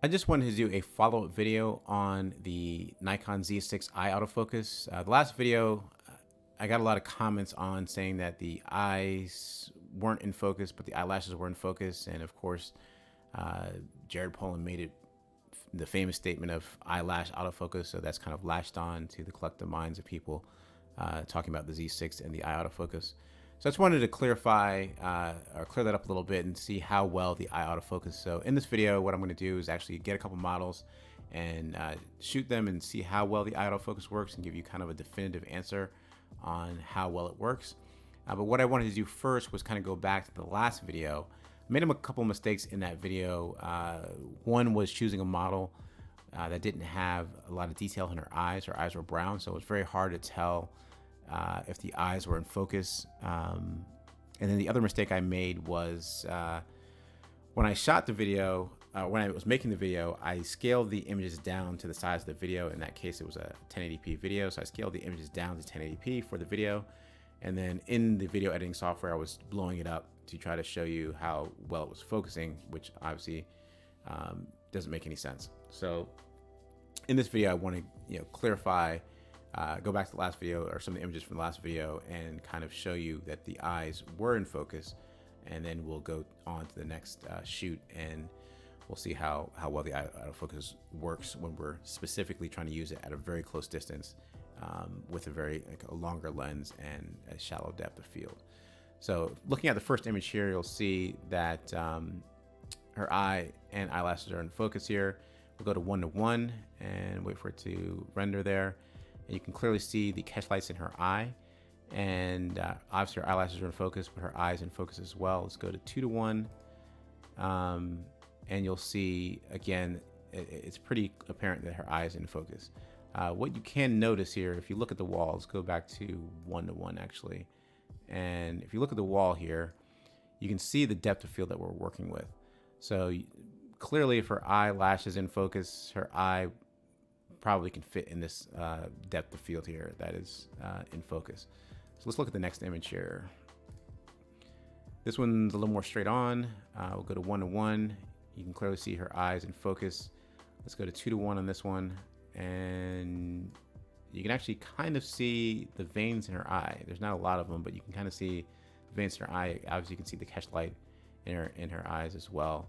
I just wanted to do a follow-up video on the Nikon Z6 Eye autofocus. The last video, I got a lot of comments on saying that the eyes weren't in focus, but the eyelashes were in focus. And of course, Jared Polin made it the famous statement of eyelash autofocus. So that's kind of latched on to the collective minds of people talking about the Z6 and the eye autofocus. So I just wanted to clarify or clear that up a little bit and see how well the eye autofocus. So in this video, what I'm going to do is actually get a couple models and shoot them and see how well the eye autofocus works and give you kind of a definitive answer on how well it works. But what I wanted to do first was kind of go back to the last video. I made a couple mistakes in that video. One was choosing a model that didn't have a lot of detail in her eyes. Her eyes were brown, so it was very hard to tell if the eyes were in focus. And then the other mistake I made was when I shot the video, when I was making the video, I scaled the images down to the size of the video. In that case, it was a 1080p video. So I scaled the images down to 1080p for the video. And then in the video editing software, I was blowing it up to try to show you how well it was focusing, which obviously doesn't make any sense. So in this video, I want to clarify, go back to the last video or some of the images from the last video and kind of show you that the eyes were in focus. And then we'll go on to the next shoot and we'll see how well the autofocus works when we're specifically trying to use it at a very close distance with a longer lens and a shallow depth of field. So looking at the first image here, you'll see that her eye and eyelashes are in focus here. We'll go to 1:1 and wait for it to render there. And you can clearly see the catch lights in her eye. And obviously her eyelashes are in focus, but her eyes in focus as well. Let's go to 2:1. And you'll see, again, it's pretty apparent that her eye is in focus. What you can notice here, if you look at the wall, let's go back to 1:1 actually. And if you look at the wall here, you can see the depth of field that we're working with. So clearly if her eyelash is in focus, her eye probably can fit in this depth of field here that is in focus. So let's look at the next image here. This one's a little more straight on. We'll go to 1:1. You can clearly see her eyes in focus. Let's go to 2:1 on this one. And you can actually kind of see the veins in her eye. There's not a lot of them, but you can kind of see the veins in her eye. Obviously, you can see the catch light in her eyes as well.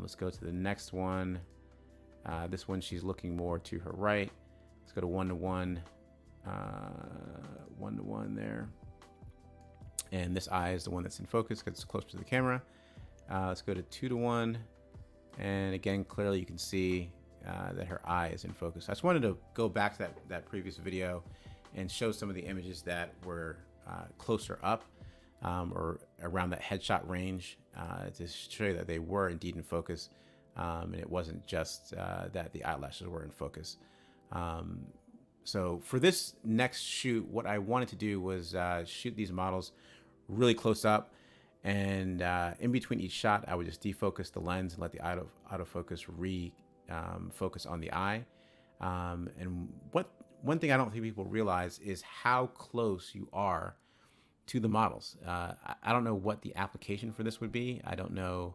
Let's go to the next one. This one, she's looking more to her right. Let's go to 1:1. 1:1 there. And this eye is the one that's in focus because it's close to the camera. Let's go to 2:1. And again, clearly you can see that her eye is in focus. I just wanted to go back to that previous video and show some of the images that were closer up or around that headshot range to show you that they were indeed in focus. And it wasn't just that the eyelashes were in focus. So for this next shoot, what I wanted to do was shoot these models really close up. And in between each shot, I would just defocus the lens and let the autofocus focus on the eye. And one thing I don't think people realize is how close you are to the models. I don't know what the application for this would be. I don't know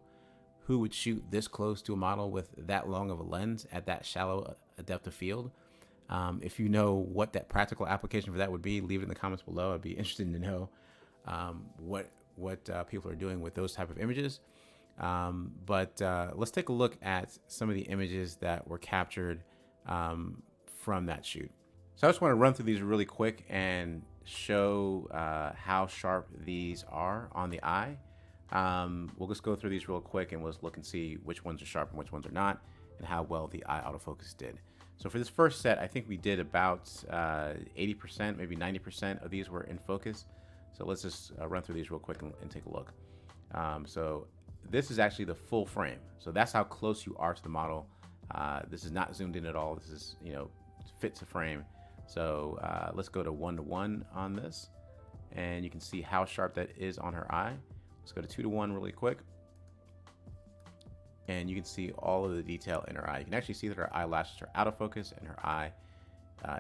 who would shoot this close to a model with that long of a lens at that shallow a depth of field. If you know what that practical application for that would be, leave it in the comments below. I'd be interested to know what people are doing with those type of images. But let's take a look at some of the images that were captured from that shoot. So I just want to run through these really quick and show how sharp these are on the eye. We'll just go through these real quick and we'll just look and see which ones are sharp and which ones are not and how well the eye autofocus did. So for this first set, I think we did about 80%, maybe 90% of these were in focus. So let's just run through these real quick and take a look. So this is actually the full frame. So that's how close you are to the model. This is not zoomed in at all. This is, fits a frame. So let's go to 1:1 on this. And you can see how sharp that is on her eye. Let's go to 2:1 really quick. And you can see all of the detail in her eye. You can actually see that her eyelashes are out of focus and her eye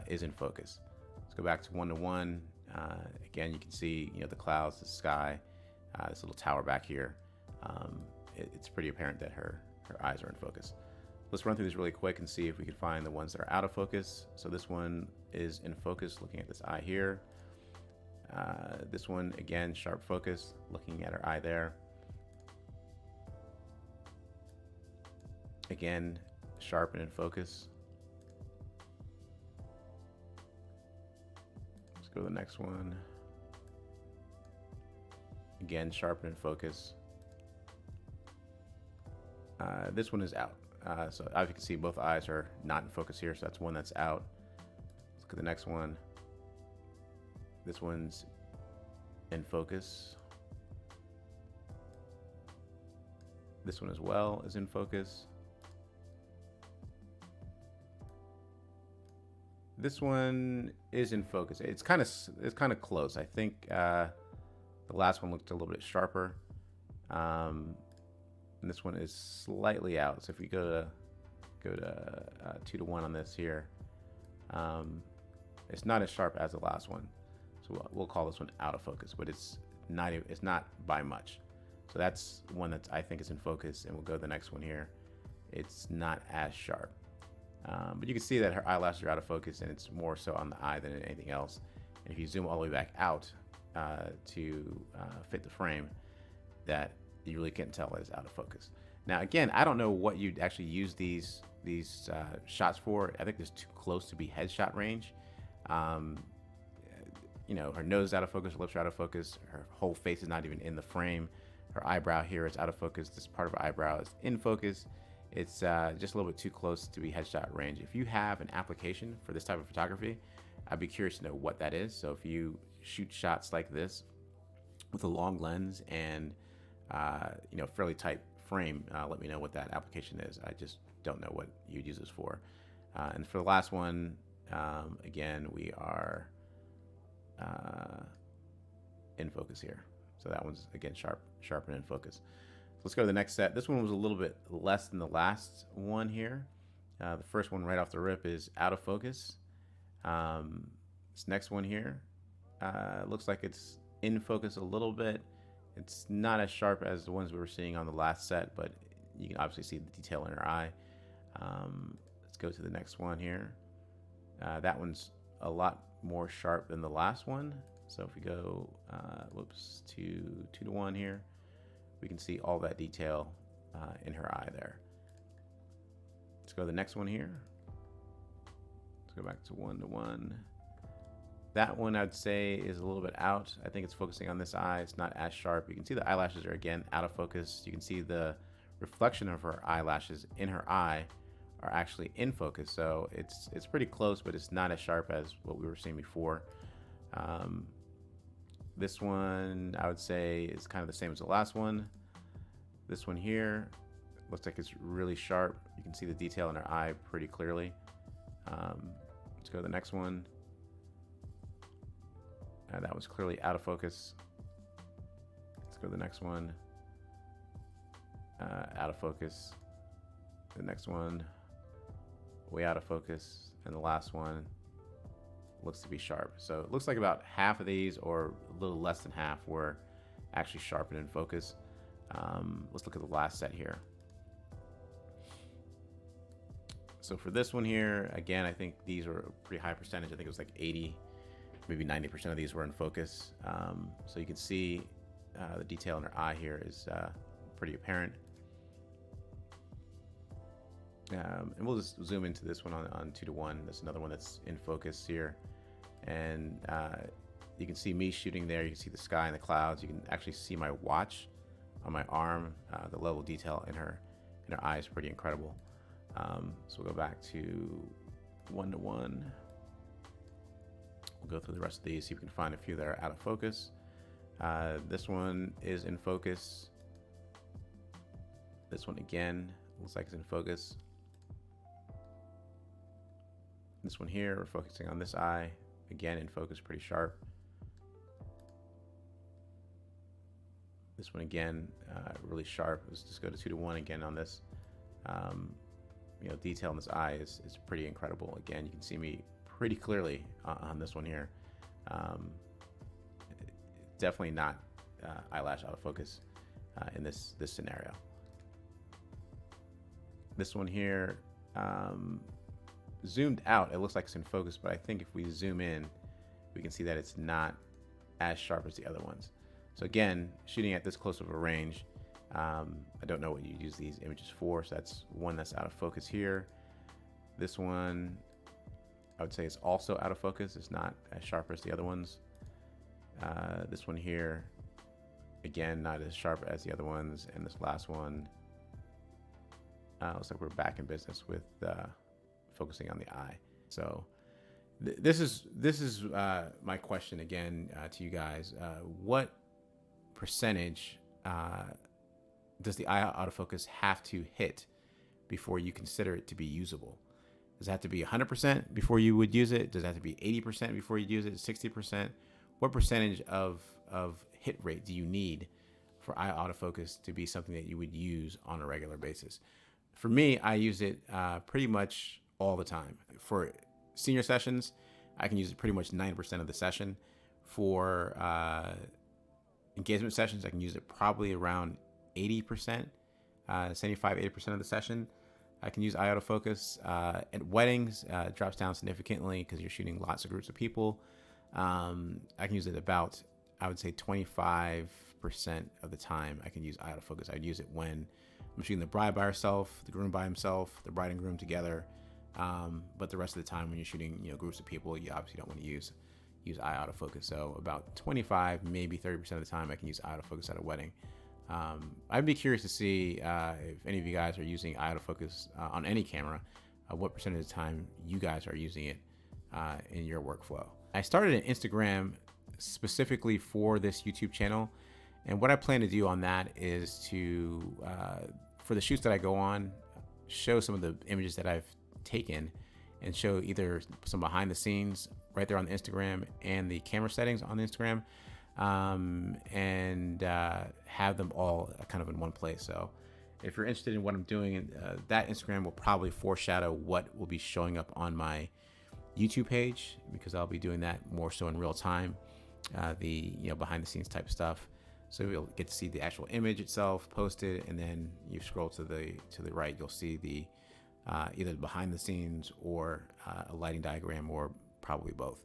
is in focus. Let's go back to 1:1. Again, you can see, the clouds, the sky, this little tower back here. It's pretty apparent that her eyes are in focus. Let's run through these really quick and see if we can find the ones that are out of focus. So this one is in focus, looking at this eye here. This one, again, sharp focus, looking at our eye there. Again, sharp and in focus. Let's go to the next one. Again, sharp and in focus. This one is out. So as you can see, both eyes are not in focus here, so that's one that's out. Let's look at the next one. This one's in focus. This one as well is in focus. This one is in focus. It's kind of close. I think the last one looked a little bit sharper. And this one is slightly out. So if we go to 2-to-1 on this here, it's not as sharp as the last one. So we'll call this one out of focus, but it's not by much. So that's one that I think is in focus, and we'll go to the next one here. It's not as sharp, but you can see that her eyelashes are out of focus, and it's more so on the eye than anything else. And if you zoom all the way back out to fit the frame, that you really can't tell that it's out of focus. Now, again, I don't know what you'd actually use these shots for. I think it's too close to be headshot range. You know, her nose is out of focus, her lips are out of focus, her whole face is not even in the frame. Her eyebrow here is out of focus. This part of her eyebrow is in focus. It's just a little bit too close to be headshot range. If you have an application for this type of photography, I'd be curious to know what that is. So if you shoot shots like this with a long lens and you know, fairly tight frame, let me know what that application is. I just don't know what you'd use this for. And for the last one, again, we are in focus here. So that one's, again, sharp and in focus. So let's go to the next set. This one was a little bit less than the last one here. The first one right off the rip is out of focus. This next one here looks like it's in focus a little bit. It's not as sharp as the ones we were seeing on the last set, but you can obviously see the detail in her eye. Let's go to the next one here. That one's a lot more sharp than the last one. So if we go, to 2-to-1 here, we can see all that detail in her eye there. Let's go to the next one here. Let's go back to 1-to-1. That one I'd say is a little bit out. I think it's focusing on this eye. It's not as sharp. You can see the eyelashes are, again, out of focus. You can see the reflection of her eyelashes in her eye are actually in focus. So it's pretty close, but it's not as sharp as what we were seeing before. This one I would say is kind of the same as the last one. This one here looks like it's really sharp. You can see the detail in her eye pretty clearly. Let's go to the next one. That was clearly out of focus. Let's go to the next one. Out of focus. The next one, way out of focus. And the last one looks to be sharp. So it looks like about half of these, or a little less than half, were actually sharp and in focus. Let's look at the last set here. So for this one here, again, I think these were a pretty high percentage. I think it was like 80, maybe 90% of these were in focus. So you can see the detail in her eye here is pretty apparent. And we'll just zoom into this one on 2-to-1. That's another one that's in focus here. And you can see me shooting there. You can see the sky and the clouds. You can actually see my watch on my arm. The level of detail in her eye is pretty incredible. So we'll go back to 1-to-1. We'll go through the rest of these, see if we can find a few that are out of focus. This one is in focus. This one again looks like it's in focus. This one here, we're focusing on this eye. Again, in focus, pretty sharp. This one again, really sharp. Let's just go to 2-to-1 again on this. You know, detail in this eye is pretty incredible. Again, you can see me pretty clearly on this one here. Definitely not eyelash out of focus in this scenario. This one here, zoomed out, it looks like it's in focus, but I think if we zoom in, we can see that it's not as sharp as the other ones. So again, shooting at this close of a range, I don't know what you use these images for. So that's one that's out of focus here. This one, I would say it's also out of focus. It's not as sharp as the other ones. This one here, again, not as sharp as the other ones. And this last one, looks like we're back in business with focusing on the eye. So this is my question again to you guys. What percentage does the eye autofocus have to hit before you consider it to be usable? Does it have to be 100% before you would use it? Does it have to be 80% before you use it? 60%? What percentage of hit rate do you need for eye autofocus to be something that you would use on a regular basis? For me, I use it pretty much all the time. For senior sessions, I can use it pretty much 90% of the session. For engagement sessions, I can use it probably around 80%, 75-80% of the session. I can use eye autofocus. At weddings, it drops down significantly because you're shooting lots of groups of people. I can use it about, I would say 25% of the time I can use eye autofocus. I would use it when I'm shooting the bride by herself, the groom by himself, the bride and groom together. But the rest of the time when you're shooting, groups of people, you obviously don't want to use eye autofocus. So about 25, maybe 30% of the time I can use eye autofocus at a wedding. I'd be curious to see if any of you guys are using eye autofocus on any camera, what percentage of the time you guys are using it in your workflow. I started an Instagram specifically for this YouTube channel. And what I plan to do on that is to, for the shoots that I go on, show some of the images that I've taken and show either some behind the scenes right there on the Instagram and the camera settings on the Instagram, and have them all kind of in one place. So if you're interested in what I'm doing, that Instagram will probably foreshadow what will be showing up on my YouTube page, because I'll be doing that more so in real time, the behind the scenes type stuff. So you'll get to see the actual image itself posted, and then you scroll to the right, you'll see the either behind the scenes or a lighting diagram, or probably both.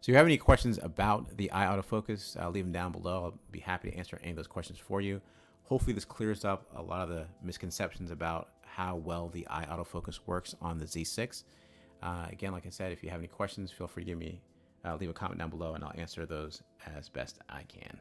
So if you have any questions about the eye autofocus, leave them down below. I'll be happy to answer any of those questions for you. Hopefully this clears up a lot of the misconceptions about how well the eye autofocus works on the Z6. Again, like I said, if you have any questions, feel free to give me, leave a comment down below, and I'll answer those as best I can.